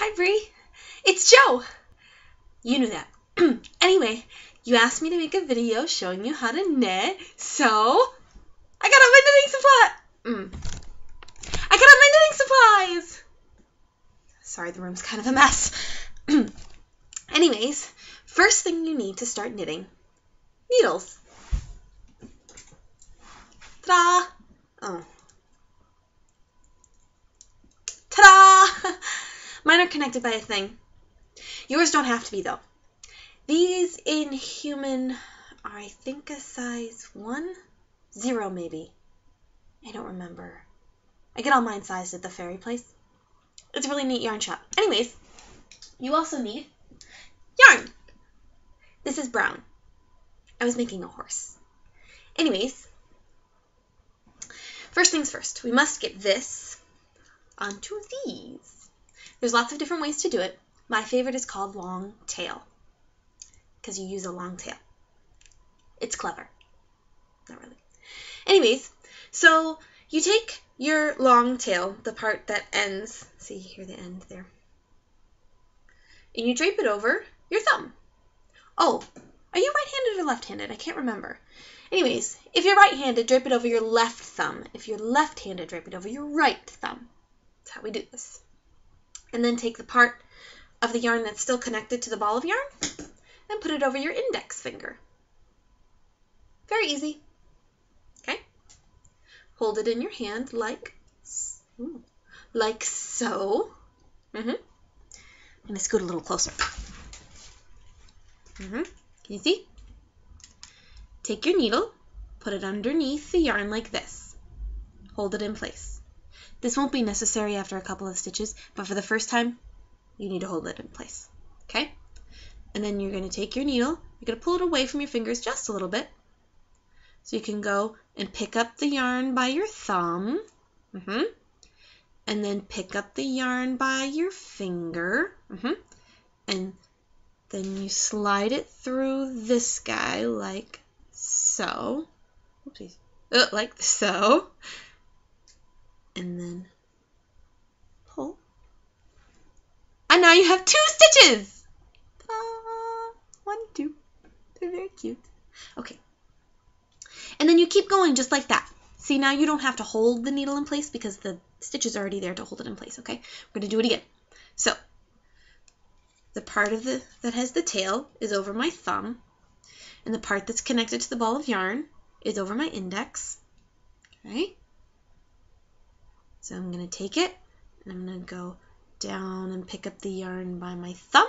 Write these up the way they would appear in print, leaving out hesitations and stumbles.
Hi, Bree. It's Joe. You knew that. Anyway, you asked me to make a video showing you how to knit, so I got out my knitting supply. I got out my knitting supplies. Sorry, the room's kind of a mess. Anyways, first thing you need to start knitting, needles. Ta-da! Oh. Ta-da! Mine are connected by a thing. Yours don't have to be, though. These in human are, I think, a size 1? 0, maybe. I don't remember. I get all mine sized at the fairy place. It's a really neat yarn shop. Anyways, you also need yarn. This is brown. I was making a horse. Anyways, first things first, we must get this onto these. There's lots of different ways to do it. My favorite is called long tail, because you use a long tail. It's clever. Not really. Anyways, so you take your long tail, the part that ends, see here the end there, and you drape it over your thumb. Oh, are you right-handed or left-handed? I can't remember. Anyways, if you're right-handed, drape it over your left thumb. If you're left-handed, drape it over your right thumb. That's how we do this. And then take the part of the yarn that's still connected to the ball of yarn and put it over your index finger. Very easy. Okay? Hold it in your hand like so. I'm going to scoot a little closer. Can you see? Take your needle, put it underneath the yarn like this. Hold it in place. This won't be necessary after a couple of stitches, but for the first time, you need to hold it in place. Okay? And then you're going to take your needle, you're going to pull it away from your fingers just a little bit, so you can go and pick up the yarn by your thumb, and then pick up the yarn by your finger, and then you slide it through this guy like so. Oopsies. Like so. And then pull. And now you have 2 stitches! 1, 2. They're very cute. Okay. And then you keep going just like that. See, now you don't have to hold the needle in place because the stitch is already there to hold it in place, okay? We're going to do it again. So, the part of that has the tail is over my thumb, and the part that's connected to the ball of yarn is over my index. Okay? So I'm going to take it, and I'm going to go down and pick up the yarn by my thumb,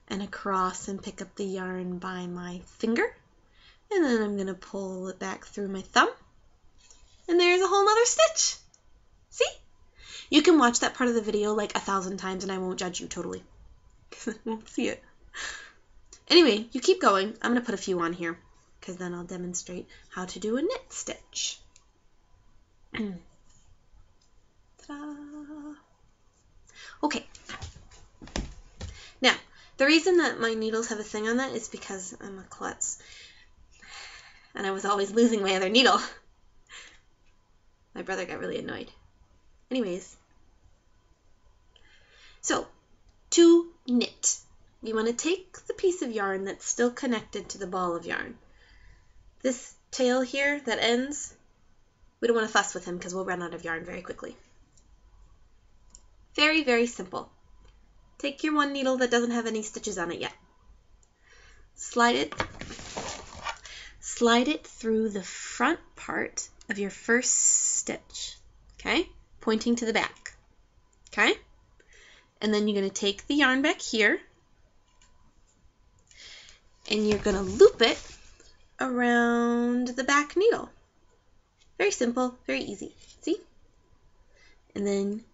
and across and pick up the yarn by my finger, and then I'm going to pull it back through my thumb, and there's a whole nother stitch. See? You can watch that part of the video like 1,000 times, and I won't judge you totally, because I won't see it. Anyway, you keep going. I'm going to put a few on here, because then I'll demonstrate how to do a knit stitch. Okay, now the reason that my needles have a thing on that is because I'm a klutz and I was always losing my other needle. My brother got really annoyed. Anyways, so to knit, you want to take the piece of yarn that's still connected to the ball of yarn. This tail here that ends, we don't want to fuss with him because we'll run out of yarn very quickly. Very, very simple. Take your one needle that doesn't have any stitches on it yet. Slide it through the front part of your first stitch, okay? Pointing to the back, okay? And then you're going to take the yarn back here, and you're going to loop it around the back needle. Very simple, very easy. See? And then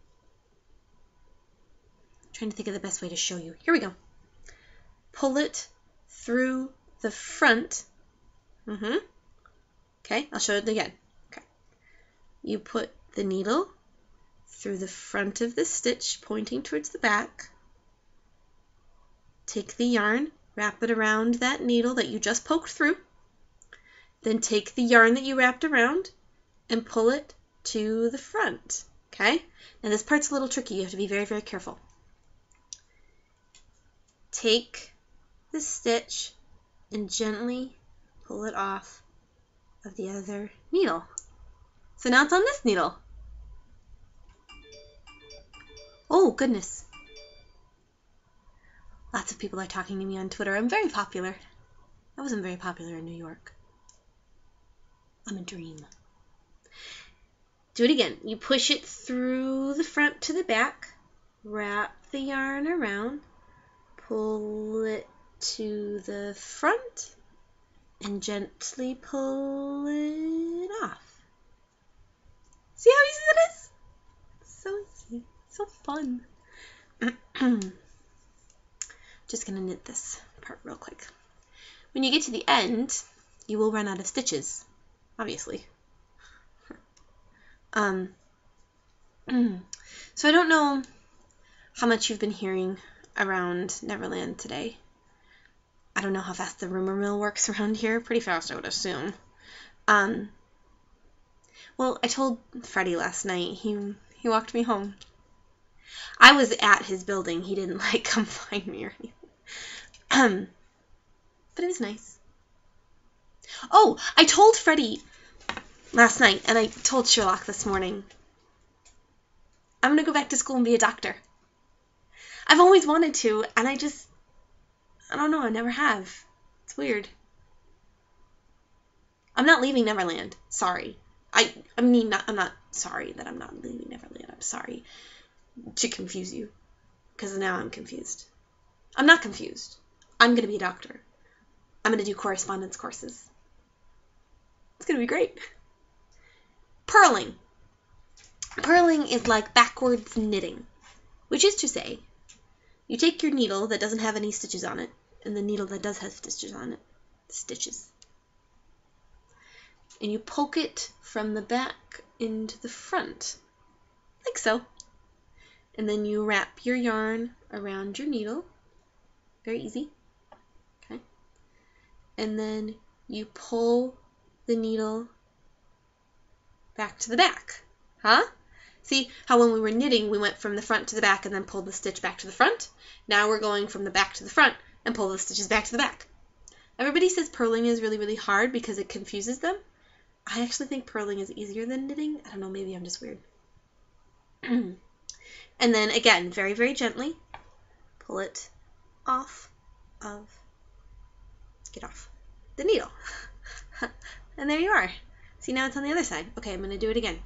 trying to think of the best way to show you. Here we go. Pull it through the front. Okay, I'll show it again. Okay. You put the needle through the front of the stitch, pointing towards the back. Take the yarn, wrap it around that needle that you just poked through. Then take the yarn that you wrapped around and pull it to the front. Okay? Now this part's a little tricky. You have to be very, very careful. take the stitch and gently pull it off of the other needle. So now it's on this needle. Oh, goodness. Lots of people are talking to me on Twitter. I'm very popular. I wasn't very popular in New York. I'm a dream. Do it again. You push it through the front to the back, wrap the yarn around, pull it to the front, and gently pull it off. See how easy that is? So easy. So fun. Just gonna knit this part real quick. When you get to the end, you will run out of stitches, obviously. So I don't know how much you've been hearing around Neverland today. I don't know how fast the rumor mill works around here. Pretty fast, I would assume. Well, I told Freddie last night. He walked me home. I was at his building. He didn't come find me or anything. But it was nice. Oh, I told Freddie last night, and I told Sherlock this morning, I'm going to go back to school and be a doctor. I've always wanted to, and I don't know, I never have. It's weird. I'm not leaving Neverland. Sorry. I'm not sorry that I'm not leaving Neverland. I'm sorry to confuse you, because now I'm confused. I'm not confused. I'm going to be a doctor. I'm going to do correspondence courses. It's going to be great. Purling. Purling is like backwards knitting, which is to say, you take your needle that doesn't have any stitches on it, and the needle that does have stitches on it, and you poke it from the back into the front, like so. And then you wrap your yarn around your needle, very easy, okay? And then you pull the needle back to the back, huh? See how when we were knitting, we went from the front to the back and then pulled the stitch back to the front? Now we're going from the back to the front and pull the stitches back to the back. Everybody says purling is really, really hard because it confuses them. I actually think purling is easier than knitting. I don't know, maybe I'm just weird. And then again, very, very gently, pull it off get off the needle. And there you are. See, now it's on the other side. Okay, I'm going to do it again.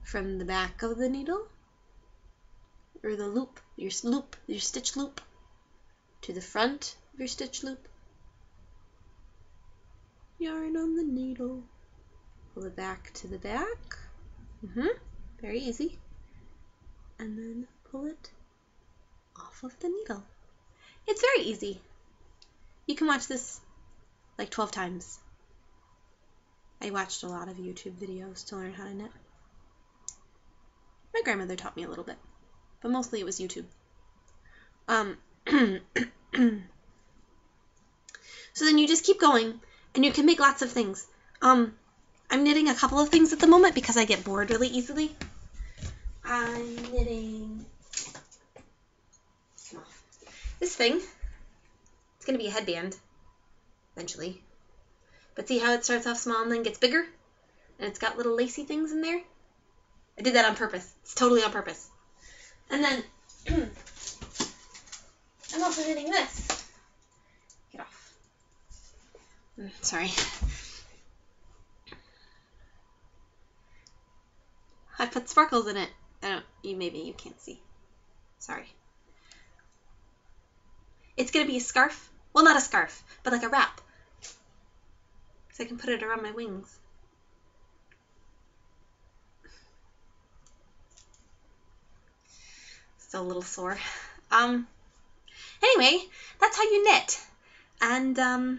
From the back of the needle, or the loop, your stitch loop, to the front of your stitch loop. Yarn on the needle. Pull it back to the back. Very easy. And then pull it off of the needle. It's very easy. You can watch this like 12 times. I watched a lot of YouTube videos to learn how to knit. My grandmother taught me a little bit, but mostly it was YouTube. So then you just keep going, and you can make lots of things. I'm knitting a couple of things at the moment because I get bored really easily. I'm knitting this thing. It's going to be a headband eventually. But see how it starts off small and then gets bigger? And it's got little lacy things in there? I did that on purpose. It's totally on purpose. And then I'm also knitting this. Get off. Sorry. I put sparkles in it. Maybe you can't see. Sorry. It's going to be a scarf. Well, not a scarf, but like a wrap. So I can put it around my wings. Still a little sore. Anyway, that's how you knit. And I'll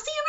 see you